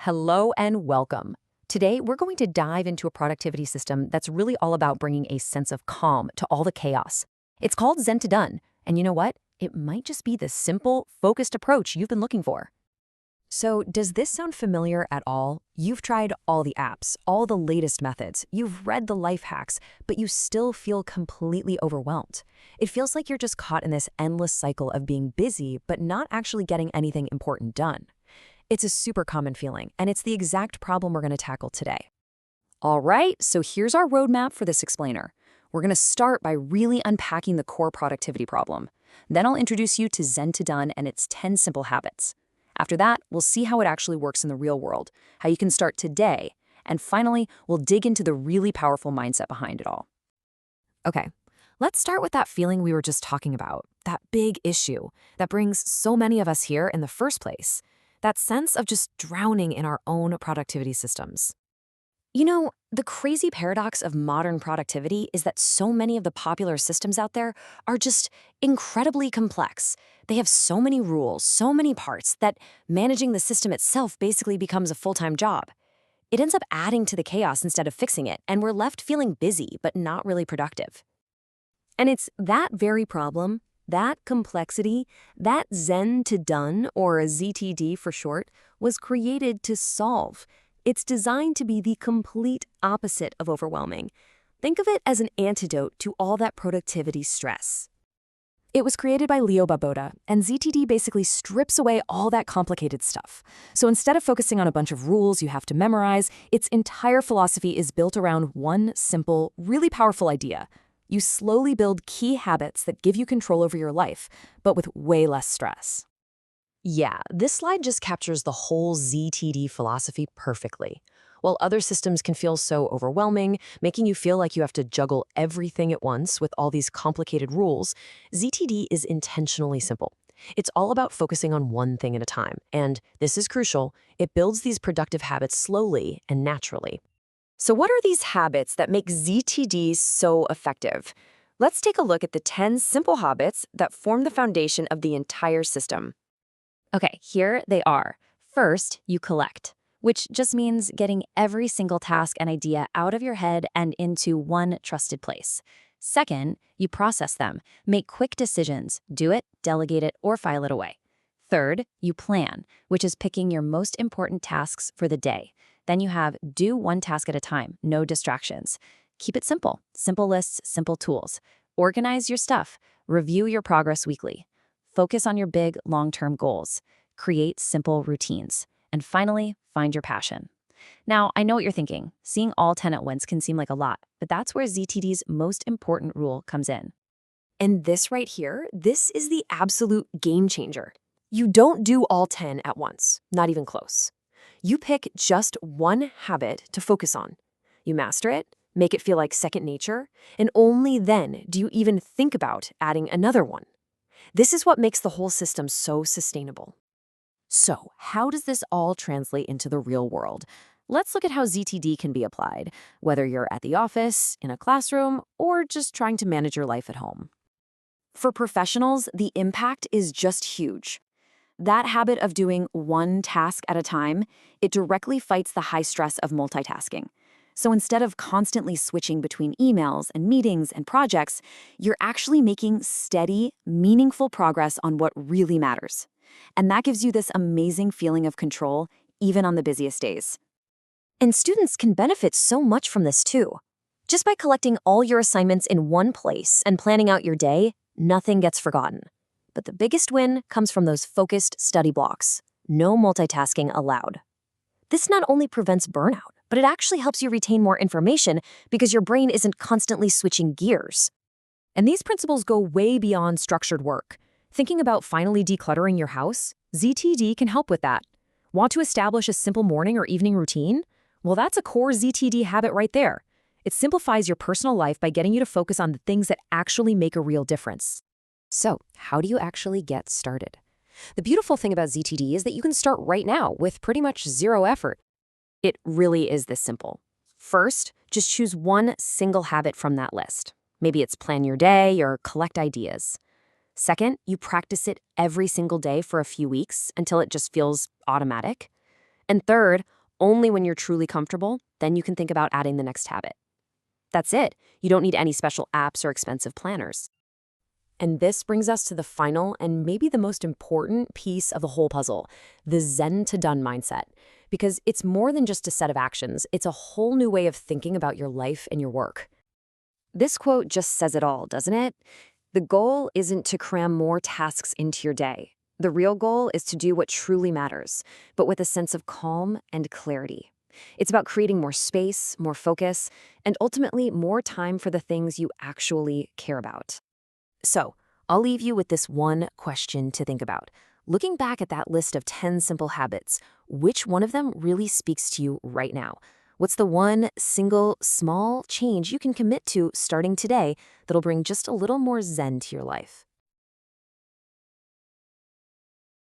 Hello and welcome. Today, we're going to dive into a productivity system that's really all about bringing a sense of calm to all the chaos. It's called Zen to Done, and you know what? It might just be the simple, focused approach you've been looking for. So, does this sound familiar at all? You've tried all the apps, all the latest methods, you've read the life hacks, but you still feel completely overwhelmed. It feels like you're just caught in this endless cycle of being busy, but not actually getting anything important done. It's a super common feeling, and it's the exact problem we're going to tackle today. All right, so here's our roadmap for this explainer. We're going to start by really unpacking the core productivity problem. Then I'll introduce you to Zen to Done and its 10 simple habits. After that, we'll see how it actually works in the real world, how you can start today, and finally, we'll dig into the really powerful mindset behind it all. Okay, let's start with that feeling we were just talking about, that big issue that brings so many of us here in the first place. That sense of just drowning in our own productivity systems. You know, the crazy paradox of modern productivity is that so many of the popular systems out there are just incredibly complex. They have so many rules, so many parts, that managing the system itself basically becomes a full-time job. It ends up adding to the chaos instead of fixing it, and we're left feeling busy but not really productive. And it's that very problem, that complexity, that Zen to Done, or a ZTD for short, was created to solve. It's designed to be the complete opposite of overwhelming. Think of it as an antidote to all that productivity stress. It was created by Leo Babauta, and ZTD basically strips away all that complicated stuff. So instead of focusing on a bunch of rules you have to memorize, its entire philosophy is built around one simple, really powerful idea. You slowly build key habits that give you control over your life, but with way less stress. Yeah, this slide just captures the whole ZTD philosophy perfectly. While other systems can feel so overwhelming, making you feel like you have to juggle everything at once with all these complicated rules, ZTD is intentionally simple. It's all about focusing on one thing at a time, and this is crucial, it builds these productive habits slowly and naturally. So what are these habits that make ZTD so effective? Let's take a look at the 10 simple habits that form the foundation of the entire system. Okay, here they are. First, you collect, which just means getting every single task and idea out of your head and into one trusted place. Second, you process them, make quick decisions, do it, delegate it, or file it away. Third, you plan, which is picking your most important tasks for the day. Then you have do one task at a time, no distractions. Keep it simple, simple lists, simple tools. Organize your stuff, review your progress weekly. Focus on your big, long-term goals. Create simple routines. And finally, find your passion. Now, I know what you're thinking. Seeing all 10 at once can seem like a lot, but that's where ZTD's most important rule comes in. And this right here, this is the absolute game changer. You don't do all 10 at once, not even close. You pick just one habit to focus on. You master it, make it feel like second nature, and only then do you even think about adding another one. This is what makes the whole system so sustainable. So, how does this all translate into the real world? Let's look at how ZTD can be applied, whether you're at the office, in a classroom, or just trying to manage your life at home. For professionals, the impact is just huge. That habit of doing one task at a time, it directly fights the high stress of multitasking. So instead of constantly switching between emails and meetings and projects, you're actually making steady, meaningful progress on what really matters. And that gives you this amazing feeling of control, even on the busiest days. And students can benefit so much from this too. Just by collecting all your assignments in one place and planning out your day, nothing gets forgotten. But the biggest win comes from those focused study blocks. No multitasking allowed. This not only prevents burnout, but it actually helps you retain more information because your brain isn't constantly switching gears. And these principles go way beyond structured work. Thinking about finally decluttering your house, ZTD can help with that. Want to establish a simple morning or evening routine? Well, that's a core ZTD habit right there. It simplifies your personal life by getting you to focus on the things that actually make a real difference. So, how do you actually get started? The beautiful thing about ZTD is that you can start right now with pretty much zero effort. It really is this simple. First, just choose one single habit from that list. Maybe it's plan your day or collect ideas. Second, you practice it every single day for a few weeks until it just feels automatic. And third, only when you're truly comfortable, then you can think about adding the next habit. That's it. You don't need any special apps or expensive planners. And this brings us to the final and maybe the most important piece of the whole puzzle, the Zen to done mindset. Because it's more than just a set of actions, it's a whole new way of thinking about your life and your work. This quote just says it all, doesn't it? The goal isn't to cram more tasks into your day. The real goal is to do what truly matters, but with a sense of calm and clarity. It's about creating more space, more focus, and ultimately more time for the things you actually care about. So, I'll leave you with this one question to think about. Looking back at that list of 10 simple habits, which one of them really speaks to you right now? What's the one single small change you can commit to starting today that'll bring just a little more zen to your life?